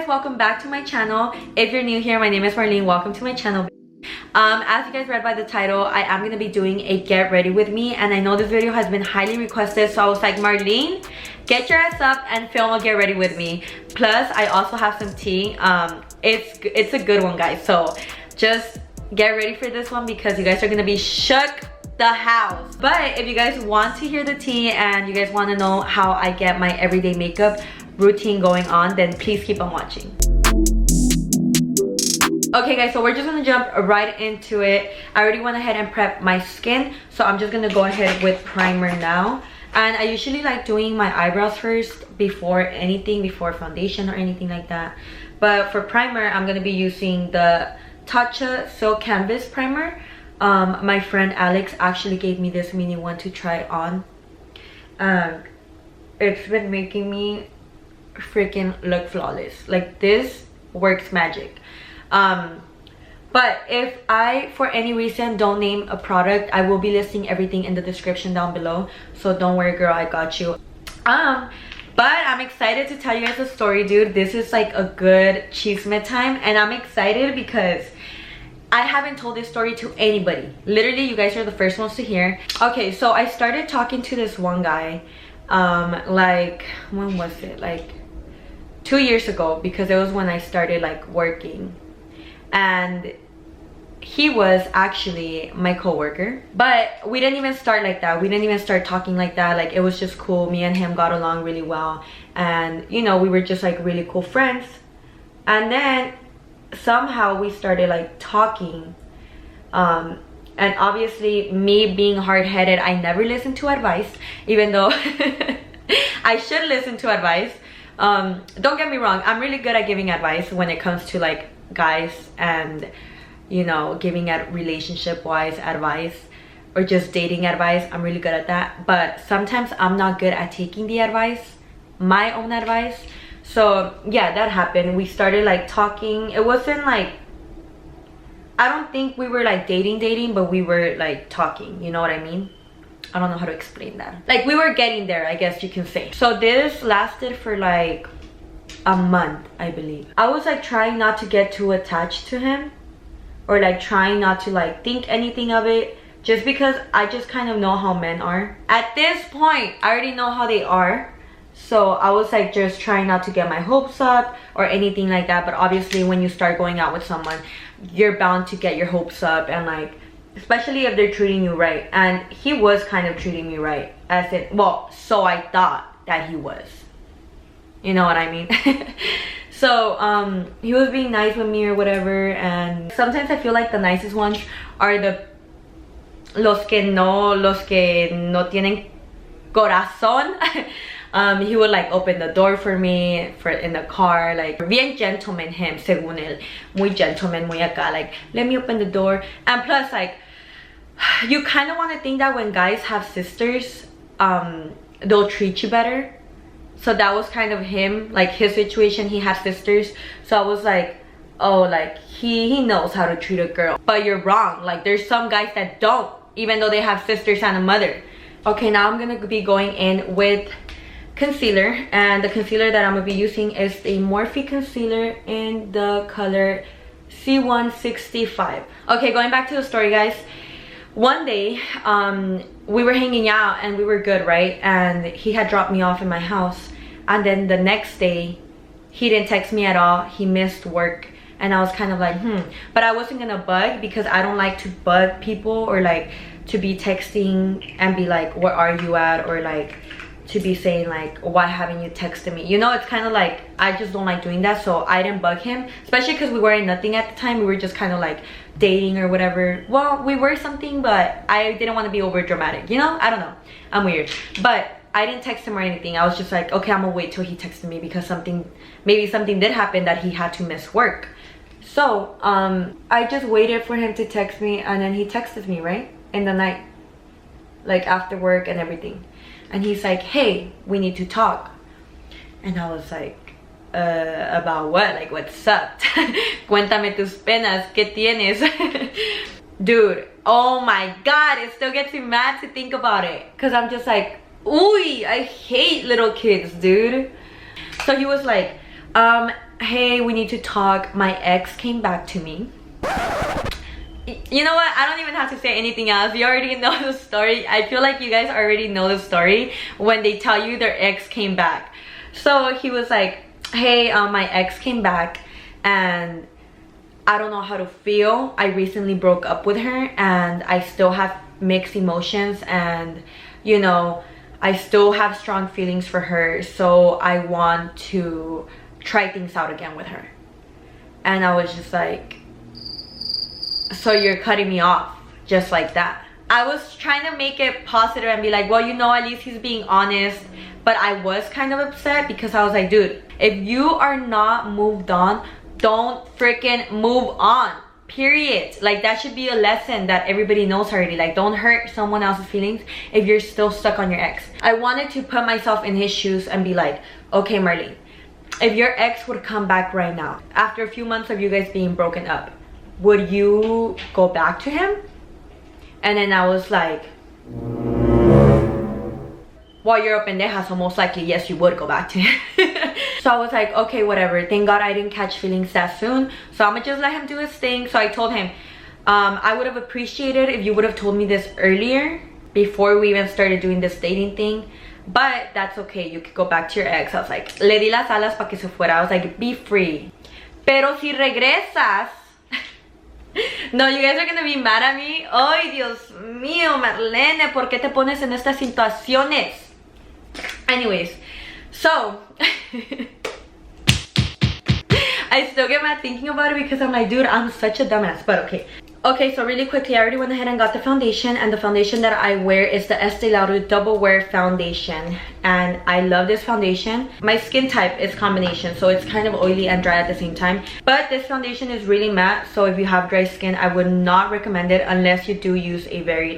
guys, welcome back to my channel. If you're new here, my name is Marlene. Welcome to my channel. As you guys read by the title, I am gonna be doing a get ready with me, and I know this video has been highly requested, so I was like, Marlene, get your ass up and film a get ready with me. Plus I also have some tea. It's a good one, guys, so just get ready for this one because you guys are gonna be shook the house. But if you guys want to hear the tea and you guys want to know how I get my everyday makeup routine going on, then please keep on watching. Okay guys, so we're just gonna jump right into it. I already went ahead and prepped my skin, so I'm just gonna go ahead with primer now. And I usually like doing my eyebrows first before anything, before foundation or anything like that. But for primer, I'm gonna be using the Tatcha Silk Canvas primer. My friend Alex actually gave me this mini one to try on. It's been making me freaking look flawless. Like, this works magic. But if I for any reason don't name a product, I will be listing everything in the description down below, so don't worry girl, I got you. But I'm excited to tell you guys a story, dude. This is like a good chisme time, and I'm excited because I haven't told this story to anybody. Literally, you guys are the first ones to hear. Okay, so I started talking to this one guy like, when was it, like 2 years ago, because it was when I started like working, and he was actually my co-worker. But we didn't even start like that. We didn't even start talking like that. Like, it was just cool. Me and him got along really well, and you know, we were just like really cool friends. And then somehow we started like talking, and obviously me being hard-headed, I never listened to advice, even though I should listen to advice. Don't get me wrong, I'm really good at giving advice when it comes to like guys, and you know, giving at relationship wise advice or just dating advice. I'm really good at that, but sometimes I'm not good at taking the advice, my own advice. So yeah, that happened. We started like talking. It wasn't like, I don't think we were like dating, but we were like talking, you know what I mean? I don't know how to explain that. Like, we were getting there, I guess you can say. So this lasted for like a month, I believe. I was like trying not to get too attached to him, or like trying not to like think anything of it, just because I just kind of know how men are. At this point, I already know how they are. So I was like just trying not to get my hopes up or anything like that. But obviously when you start going out with someone, you're bound to get your hopes up, and like, especially if they're treating you right. And he was kind of treating me right, as in, well, so I thought that he was, you know what I mean? So he was being nice with me or whatever, and sometimes I feel like the nicest ones are the los que no tienen corazón. He would like open the door for me in the car, like bien gentleman him, según él, muy gentleman, muy acá, like let me open the door. And plus, like, you kind of want to think that when guys have sisters, they'll treat you better. So that was kind of him, like his situation. He has sisters, so I was like, oh, like he knows how to treat a girl. But you're wrong. Like, there's some guys that don't, even though they have sisters and a mother. Okay, now I'm gonna be going in with concealer, and the concealer that I'm gonna be using is a Morphe concealer in the color C165. Okay, going back to the story, guys. One day we were hanging out and we were good, right? And he had dropped me off in my house, and then the next day he didn't text me at all. He missed work, and I was kind of like, but I wasn't gonna bug, because I don't like to bug people, or like to be texting and be like, where are you at, or like to be saying like, why haven't you texted me? You know, it's kind of like, I just don't like doing that. So I didn't bug him, especially because we were in nothing at the time. We were just kind of like dating or whatever. Well, we were something, but I didn't want to be over dramatic, you know? I don't know, I'm weird. But I didn't text him or anything. I was just like, okay, I'm gonna wait till he texted me, because maybe something did happen that he had to miss work. So I just waited for him to text me, and then he texted me right in the night, like after work and everything. And he's like, hey, we need to talk. And I was like, about what? Like, what's up? Cuéntame tus penas, ¿qué tienes? Dude, oh my god, it still gets me mad to think about it, because I'm just like, ooh, I hate little kids, dude. So he was like, hey, we need to talk. My ex came back to me. You know what? I don't even have to say anything else. You already know the story. I feel like you guys already know the story when they tell you their ex came back. So he was like, hey, my ex came back and I don't know how to feel. I recently broke up with her and I still have mixed emotions, and you know, I still have strong feelings for her, so I want to try things out again with her. And I was just like, so you're cutting me off just like that? I was trying to make it positive and be like, well, you know, at least he's being honest. But I was kind of upset because I was like, dude, if you are not moved on, don't freaking move on, period. Like, that should be a lesson that everybody knows already. Like, don't hurt someone else's feelings if you're still stuck on your ex. I wanted to put myself in his shoes and be like, okay, Marlene, if your ex would come back right now after a few months of you guys being broken up, would you go back to him? And then I was like, well, you're a pendeja, so most likely yes, you would go back to him. So I was like, okay, whatever. Thank God I didn't catch feelings that soon, so I'm gonna just let him do his thing. So I told him, I would have appreciated if you would have told me this earlier, before we even started doing this dating thing, but that's okay, you could go back to your ex. I was like, le di las alas pa que se fuera. I was like, be free. Pero si regresas, no, you guys are gonna be mad at me. Ay, Dios mío, Marlene, ¿por qué te pones en estas situaciones? Anyways, so I still get mad thinking about it because I'm like, dude, I'm such a dumbass. But okay, so really quickly, I already went ahead and got the foundation, and the foundation that I wear is the Estee Lauder Double Wear Foundation, and I love this foundation. My skin type is combination, so it's kind of oily and dry at the same time, but this foundation is really matte, so if you have dry skin, I would not recommend it unless you do use a very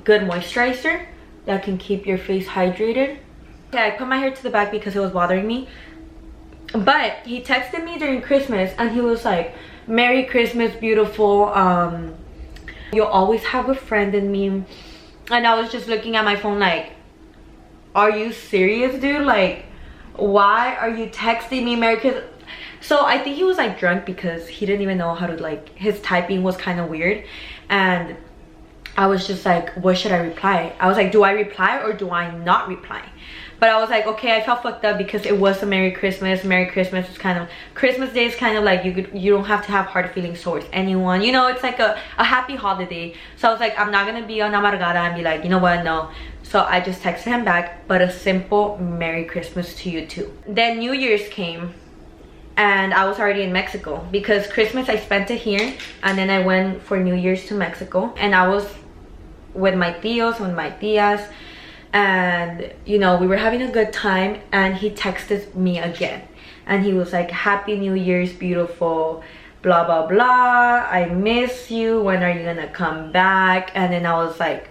good moisturizer that can keep your face hydrated. Okay, I put my hair to the back because it was bothering me, but he texted me during Christmas and he was like, Merry Christmas, beautiful, you'll always have a friend in me. And I was just looking at my phone like, are you serious, dude? Like, why are you texting me Merry Christmas? So I think he was like drunk because he didn't even know how to, like, his typing was kind of weird. And I was just like, what should I reply? I was like, do I reply or do I not reply? But I was like, okay, I felt fucked up because it was a Merry Christmas. Merry Christmas is kind of, Christmas Day is kind of like, you don't have to have hard feelings towards anyone. You know, it's like a happy holiday. So I was like, I'm not going to be on amargada and be like, you know what, no. So I just texted him back, but a simple Merry Christmas to you too. Then New Year's came and I was already in Mexico because Christmas I spent it here. And then I went for New Year's to Mexico. And I was with my tios, with my tias. And you know, we were having a good time, and he texted me again and he was like, Happy New Year's, beautiful, blah blah blah, I miss you, when are you gonna come back? And then I was like,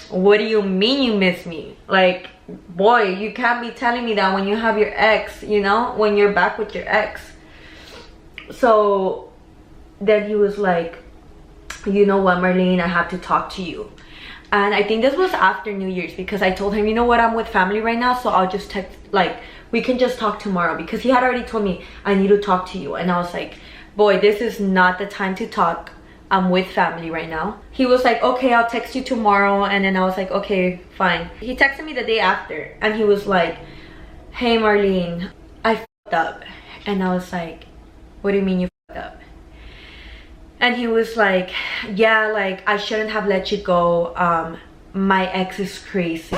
what do you mean you miss me? Like, boy, you can't be telling me that when you have your ex, you know, when you're back with your ex. So then he was like, you know what, Marlene, I have to talk to you. And I think this was after New Year's because I told him, you know what, I'm with family right now, so I'll just text, like, we can just talk tomorrow, because he had already told me I need to talk to you. And I was like, boy, this is not the time to talk, I'm with family right now. He was like, okay, I'll text you tomorrow. And then I was like, okay, fine. He texted me the day after and he was like, hey Marlene, I f***ed up. And I was like, what do you mean you f***ed up? And he was like, yeah, like, I shouldn't have let you go. My ex is crazy.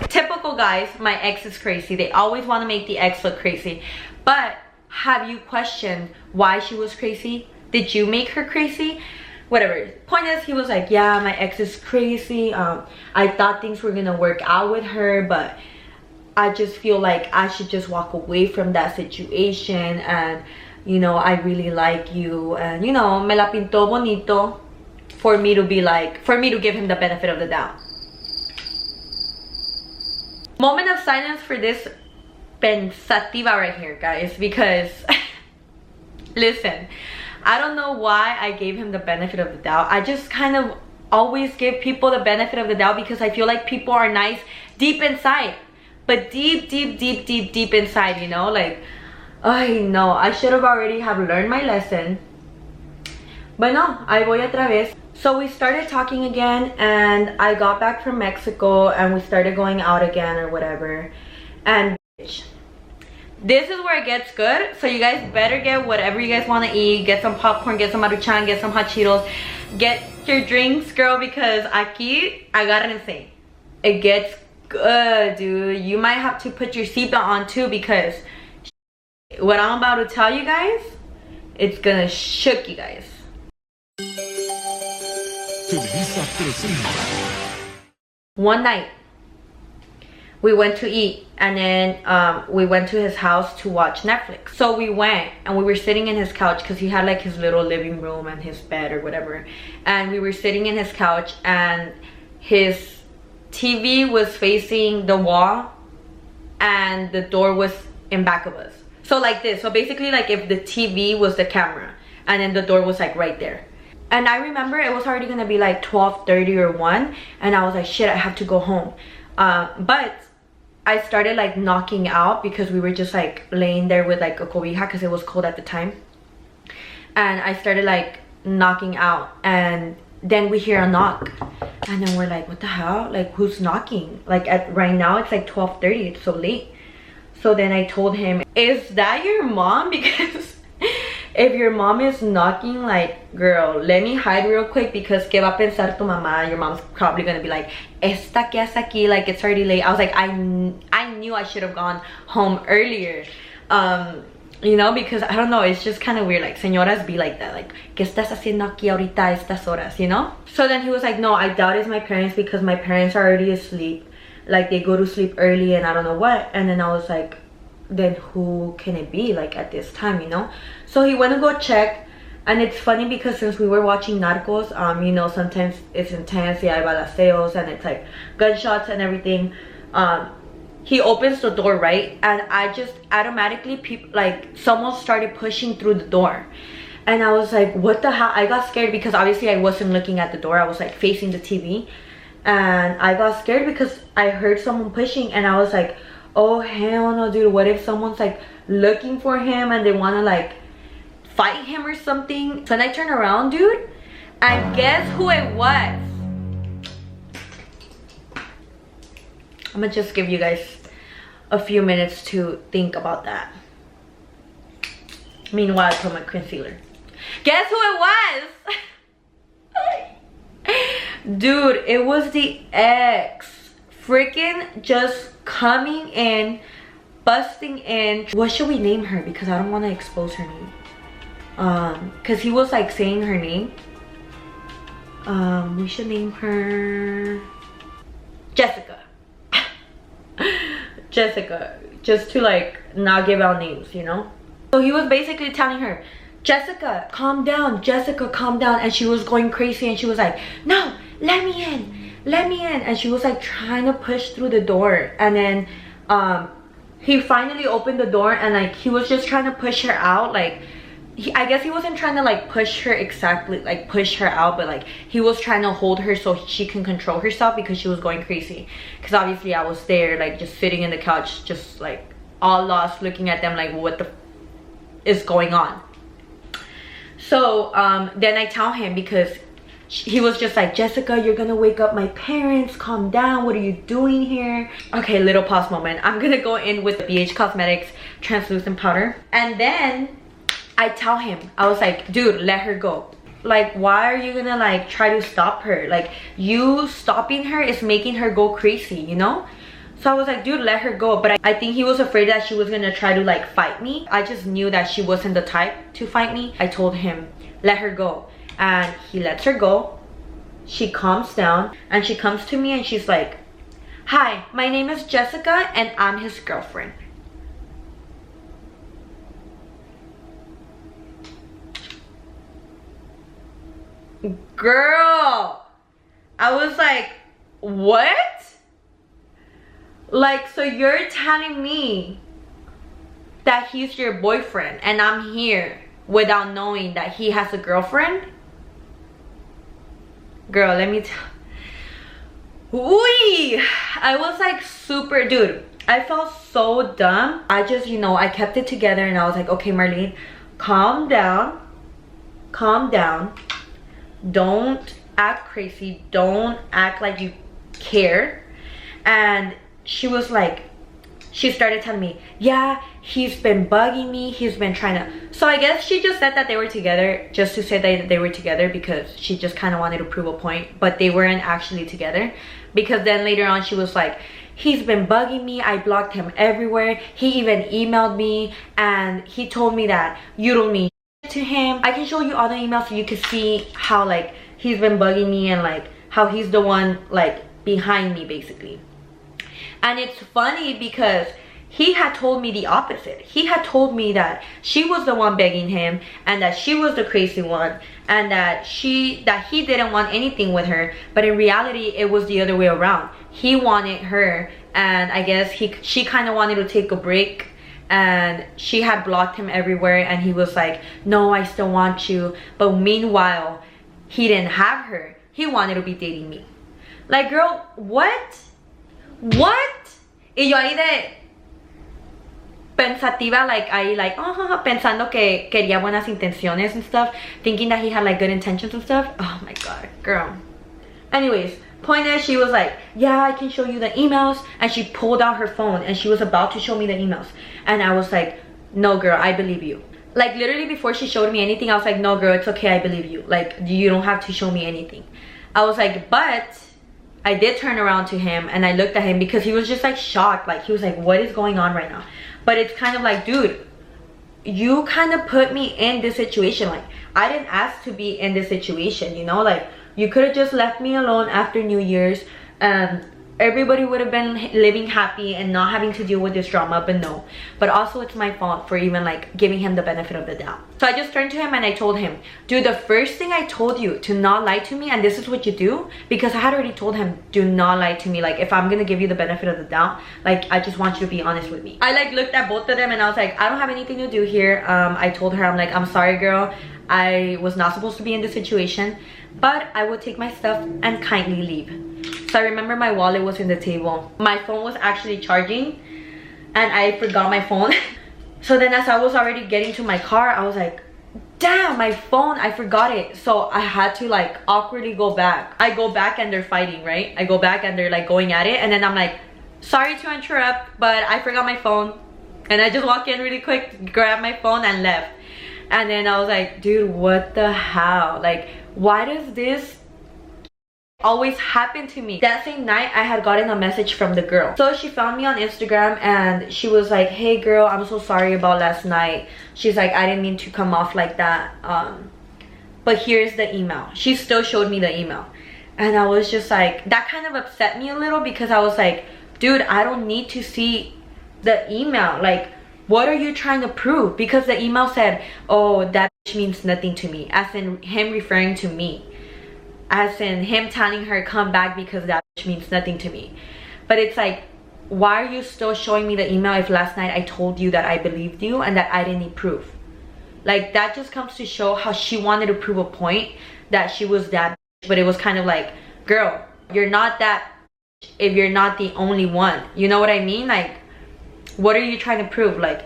Typical guys, my ex is crazy. They always want to make the ex look crazy. But have you questioned why she was crazy? Did you make her crazy? Whatever. Point is, he was like, yeah, my ex is crazy. I thought things were going to work out with her, but I just feel like I should just walk away from that situation. And you know, I really like you, and you know, me la pintó bonito for me to be like, for me to give him the benefit of the doubt. Moment of silence for this pensativa right here, guys, because listen, I don't know why I gave him the benefit of the doubt. I just kind of always give people the benefit of the doubt because I feel like people are nice deep inside, but deep inside, you know, like, I know, I should have already have learned my lesson. But no, ahí voy otra vez. So we started talking again, and I got back from Mexico and we started going out again or whatever. And bitch, this is where it gets good. So you guys better get whatever you guys want to eat. Get some popcorn, get some maruchan, get some hot Cheetos. Get your drinks, girl, because aquí, I gotta say, it gets good, dude. You might have to put your seatbelt on too, because what I'm about to tell you guys, it's gonna shook you guys. One night we went to eat, and then we went to his house to watch Netflix. So we went and we were sitting in his couch, because he had like his little living room and his bed or whatever, and we were sitting in his couch and his TV was facing the wall and the door was in back of us. So like this. So basically, like if the TV was the camera and then the door was like right there. And I remember it was already gonna be like 12:30 or 1, and I was like, shit, I have to go home. But I started like knocking out, because we were just like laying there with like a cobija, because it was cold at the time. And I started like knocking out, and then we hear a knock, and then we're like, what the hell, like who's knocking? Like right now it's like 12:30, it's so late. So then I told him, is that your mom? Because if your mom is knocking, like, girl, let me hide real quick, because que va a pensar tu mamá? Your mom's probably gonna be like, esta que hace aquí, like it's already late. I was like, I knew I should have gone home earlier. You know, because I don't know, it's just kind of weird, like señoras be like that, like, ¿qué estás haciendo aquí ahorita a estas horas, you know? So then he was like, no, I doubt it's my parents, because my parents are already asleep, like they go to sleep early and I don't know what. And then I was like, then who can it be, like at this time, you know? So he went to go check, and it's funny because since we were watching Narcos, you know, sometimes it's intense, yeah, hay balaceos, and it's like gunshots and everything. He opens the door, right, and I just automatically, like someone started pushing through the door, and I was like, what the hell? I got scared, because obviously I wasn't looking at the door, I was like facing the TV, and I got scared because I heard someone pushing, and I was like, oh hell no, dude, what if someone's like looking for him and they want to like fight him or something? So then I turned around, dude, and guess who it was? I'm gonna just give you guys a few minutes to think about that. Meanwhile, I put my concealer. Guess who it was? Dude, it was the ex. Freaking just coming in, busting in. What should we name her? Because I don't want to expose her name. Because he was like saying her name. We should name her Jessica. Jessica, just to like not give out names, you know? So he was basically telling her, Jessica, calm down, Jessica, calm down. And she was going crazy, and she was like, no, let me in, let me in. And she was like trying to push through the door, and then he finally opened the door, and like he was just trying to push her out. Like I guess he wasn't trying to like push her exactly, like push her out, but like he was trying to hold her so she can control herself, because she was going crazy. Because obviously I was there, like just sitting in the couch, just like all lost, looking at them like, what the is going on? So then I tell him, because he was just like, Jessica, you're gonna wake up my parents, calm down, what are you doing here? Okay, little pause moment. I'm gonna go in with the BH Cosmetics translucent powder, and then I tell him, I was like, dude, let her go. Like, why are you gonna like try to stop her? Like, you stopping her is making her go crazy, you know? So I was like, dude, let her go. But I think he was afraid that she was gonna try to like fight me. I just knew that she wasn't the type to fight me. I told him, let her go. And he lets her go. She calms down, and she comes to me and she's like, hi, my name is Jessica and I'm his girlfriend. Girl, I was like, what? Like, so you're telling me that he's your boyfriend and I'm here without knowing that he has a girlfriend? Girl, let me tell. Ooh, I was like super, dude, I felt so dumb. I just, you know, I kept it together and I was like, okay, Marlene, calm down. Calm down. Don't act crazy. Don't act like you care. And she was like, she started telling me, yeah, he's been bugging me, he's been trying to. So I guess she just said that they were together just to say that they were together, because she just kind of wanted to prove a point, but they weren't actually together. Because then later on she was like, he's been bugging me, I blocked him everywhere, he even emailed me and he told me that you don't mean shit to him. I can show you all the emails so you can see how like he's been bugging me and like how he's the one like behind me basically. And it's funny because he had told me the opposite. He had told me that she was the one begging him and that she was the crazy one and that he didn't want anything with her. But in reality, it was the other way around. He wanted her, and I guess she kind of wanted to take a break, and she had blocked him everywhere, and he was like, no, I still want you. But meanwhile, he didn't have her. He wanted to be dating me. Like, girl, what? What? Y yo ahí de pensativa, like ahí like pensando que quería buenas intenciones and stuff, thinking that he had like good intentions and stuff. Oh my god, girl. Anyways, point is, she was like, yeah, I can show you the emails, and she pulled out her phone and she was about to show me the emails, and I was like, no girl, I believe you. Like literally before she showed me anything, I was like, no girl, it's okay, I believe you. Like, you don't have to show me anything. I was like, but I did turn around to him and I looked at him because he was just like shocked. Like he was like, what is going on right now? But it's kind of like, dude, you kind of put me in this situation. Like, I didn't ask to be in this situation, you know? Like, you could have just left me alone after New Year's and everybody would have been living happy and not having to deal with this drama. But no. But also it's my fault for even like giving him the benefit of the doubt. So I just turned to him and I told him, dude, the first thing I told you to not lie to me, and this is what you do, because I had already told him, do not lie to me. Like, if I'm gonna give you the benefit of the doubt, like, I just want you to be honest with me. I like looked at both of them and I was like, I don't have anything to do here. I told her, I'm like, I'm sorry girl, I was not supposed to be in this situation, but I would take my stuff and kindly leave. So I remember my wallet was in the table. My phone was actually charging and I forgot my phone. So then as I was already getting to my car, I was like, damn, my phone, I forgot it. So I had to like awkwardly go back. I go back and they're fighting, right? I go back and they're like going at it, and then I'm like, sorry to interrupt, but I forgot my phone. And I just walked in really quick, grabbed my phone and left. And then I was like, dude, what the hell? Like, why does this always happen to me? That same night I had gotten a message from the girl. So she found me on Instagram and she was like, hey girl, I'm so sorry about last night. She's like, I didn't mean to come off like that, but here's the email. She still showed me the email, and I was just like, that kind of upset me a little, because I was like, dude, I don't need to see the email. Like, what are you trying to prove? Because the email said, oh, that means nothing to me, as in him referring to me, as in him telling her come back because that means nothing to me. But it's like, why are you still showing me the email if last night I told you that I believed you and that I didn't need proof? Like, that just comes to show how she wanted to prove a point that she was that. But it was kind of like, girl, you're not that if you're not the only one. You know what I mean? Like, what are you trying to prove? Like,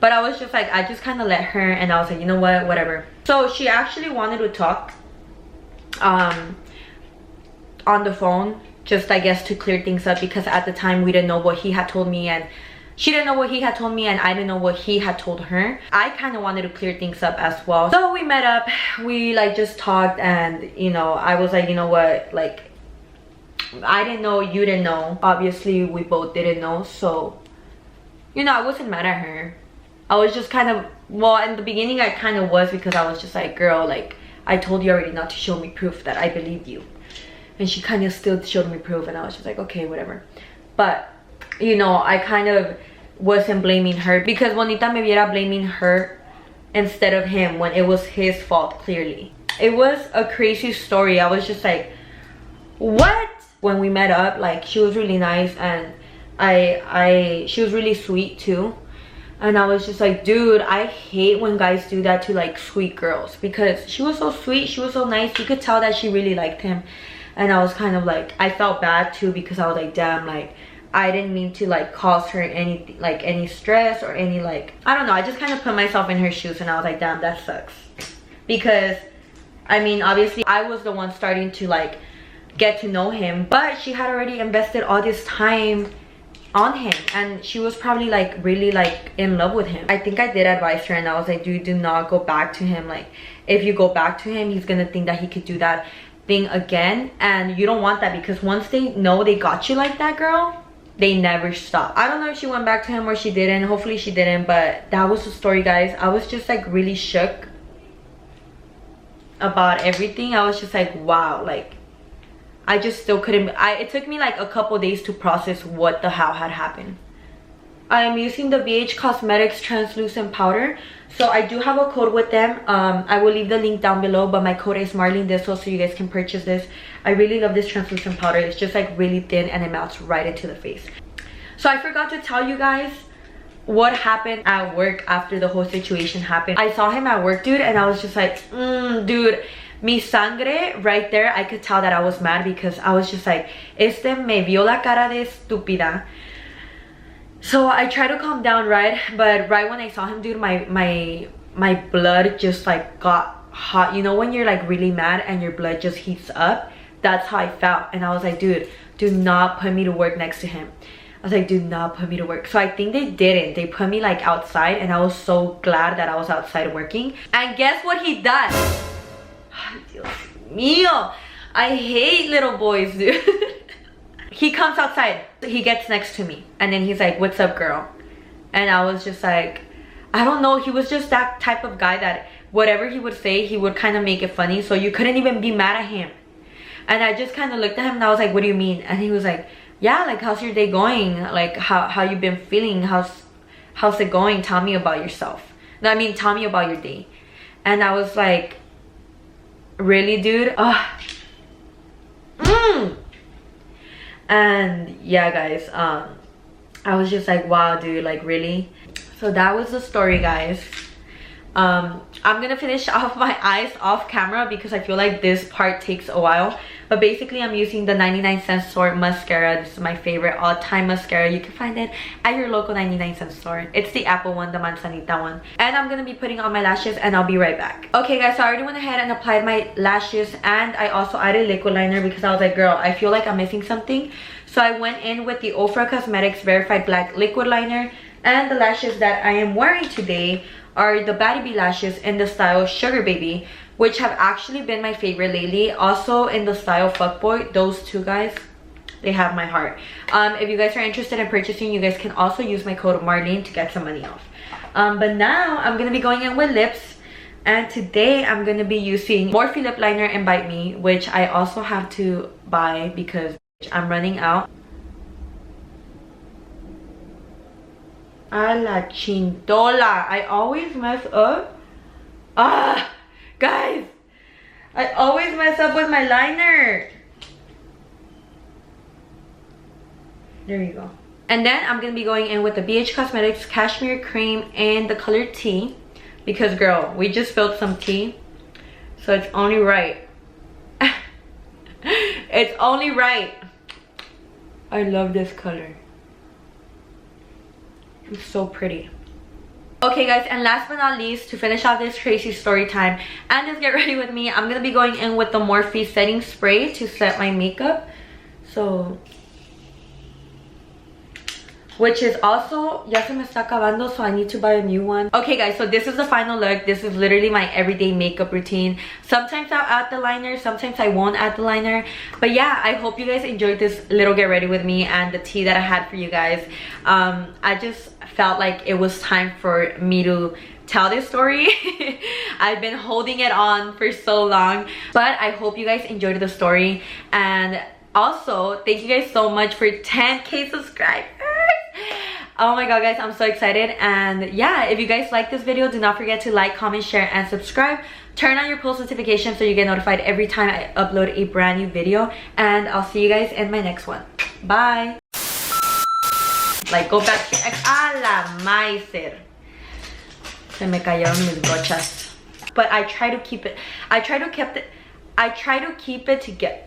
but I was just like, I just kind of let her, and I was like, you know what, whatever. So she actually wanted to talk on the phone, just I guess to clear things up, because at the time we didn't know what he had told me, and she didn't know what he had told me, and I didn't know what he had told her. I kind of wanted to clear things up as well. So we met up, we like just talked, and you know, I was like, you know what, like, I didn't know, you didn't know, obviously we both didn't know. So, you know, I wasn't mad at her. I was just kind of, well, in the beginning I kind of was, because I was just like, girl, like, I told you already not to show me proof that I believed you. And she kind of still showed me proof, and I was just like, okay, whatever. But, you know, I kind of wasn't blaming her, because Bonita me viera blaming her instead of him when it was his fault, clearly. It was a crazy story. I was just like, what? When we met up, like, she was really nice, and she was really sweet too. And I was just like, dude, I hate when guys do that to like sweet girls, because she was so sweet, she was so nice, you could tell that she really liked him. And I was kind of like, I felt bad too, because I was like, damn, like, I didn't mean to like cause her any stress or any like, I don't know. I just kind of put myself in her shoes and I was like, damn, that sucks. Because I mean, obviously I was the one starting to like get to know him, but she had already invested all this time on him and she was probably like really like in love with him. I think I did advise her and I was like, dude, do not go back to him. Like if you go back to him, he's gonna think that he could do that thing again, and you don't want that, because once they know they got you like that, girl, they never stop. I don't know if she went back to him or she didn't. Hopefully she didn't, but that was the story, guys. I was just like really shook about everything. I was just like, wow, like I just still couldn't. It took me like a couple days to process what the hell had happened. I am using the BH Cosmetics translucent powder. So I do have a code with them. I will leave the link down below, but my code is Marlenedizzle, so you guys can purchase this. I really love this translucent powder. It's just like really thin and it melts right into the face. So I forgot to tell you guys what happened at work after the whole situation happened. I saw him at work, dude, and I was just like, dude, mi sangre right there. I could tell that I was mad because I was just like, este me vio la cara de estúpida. So I tried to calm down, right? But right when I saw him, dude, my blood just like got hot. You know when you're like really mad and your blood just heats up? That's how I felt. And I was like, dude, do not put me to work next to him. I was like, do not put me to work. So I think they didn't. They put me like outside, and I was so glad that I was outside working. And guess what he does? Dios mío, I hate little boys, dude. He comes outside, he gets next to me, and then he's like, what's up, girl? And I was just like, I don't know, he was just that type of guy that whatever he would say, he would kind of make it funny, so you couldn't even be mad at him. And I just kind of looked at him and I was like, what do you mean? And he was like, yeah, like, how's your day going? Like, how you been feeling? How's it going? Tell me about yourself. No, I mean, tell me about your day. And I was like, really, dude? And yeah, guys, I was just like, wow, dude, like, really? So that was the story, guys. I'm gonna finish off my eyes off camera because I feel like this part takes a while. But basically, I'm using the 99-cent store mascara. This is my favorite all-time mascara. You can find it at your local 99-cent store. It's the apple one, the manzanita one. And I'm gonna be putting on my lashes and I'll be right back. Okay, guys, so I already went ahead and applied my lashes, and I also added liquid liner because I was like, girl, I feel like I'm missing something. So I went in with the Ofra Cosmetics Verified Black Liquid Liner, and the lashes that I am wearing today are the Baddie B Lashes in the style Sugarbaby, which have actually been my favorite lately. Also in the style Fuckboy. Those two guys, they have my heart. If you guys are interested in purchasing, you guys can also use my code Marlene to get some money off. But now I'm gonna be going in with lips, and today I'm gonna be using Morphe lip liner and Bite Me, which I also have to buy because I'm running out. A la chintola. I always mess up. Guys, I always mess up with my liner. There you go. And then I'm gonna be going in with the BH Cosmetics Cashmere Cream in the color Tea, because girl, we just spilled some tea, so it's only right. It's only right. I love this color. It's so pretty. Okay, guys, and last but not least, to finish off this crazy story time and just get ready with me, I'm gonna be going in with the Morphe setting spray to set my makeup. So, which is also, ya se me está acabando, so I need to buy a new one. Okay, guys, so this is the final look. This is literally my everyday makeup routine. Sometimes I'll add the liner, sometimes I won't add the liner. But yeah, I hope you guys enjoyed this little get ready with me and the tea that I had for you guys. I just felt like it was time for me to tell this story. I've been holding it on for so long, but I hope you guys enjoyed the story. And also, thank you guys so much for 10K subscribers. Oh my god, guys, I'm so excited. And yeah, if you guys like this video, do not forget to like, comment, share, and subscribe. Turn on your post notifications so you get notified every time I upload a brand new video. And I'll see you guys in my next one. Bye. Like, go back to a la maiser. Se me cayeron mis gochas. But I try to keep it. I try to keep it together.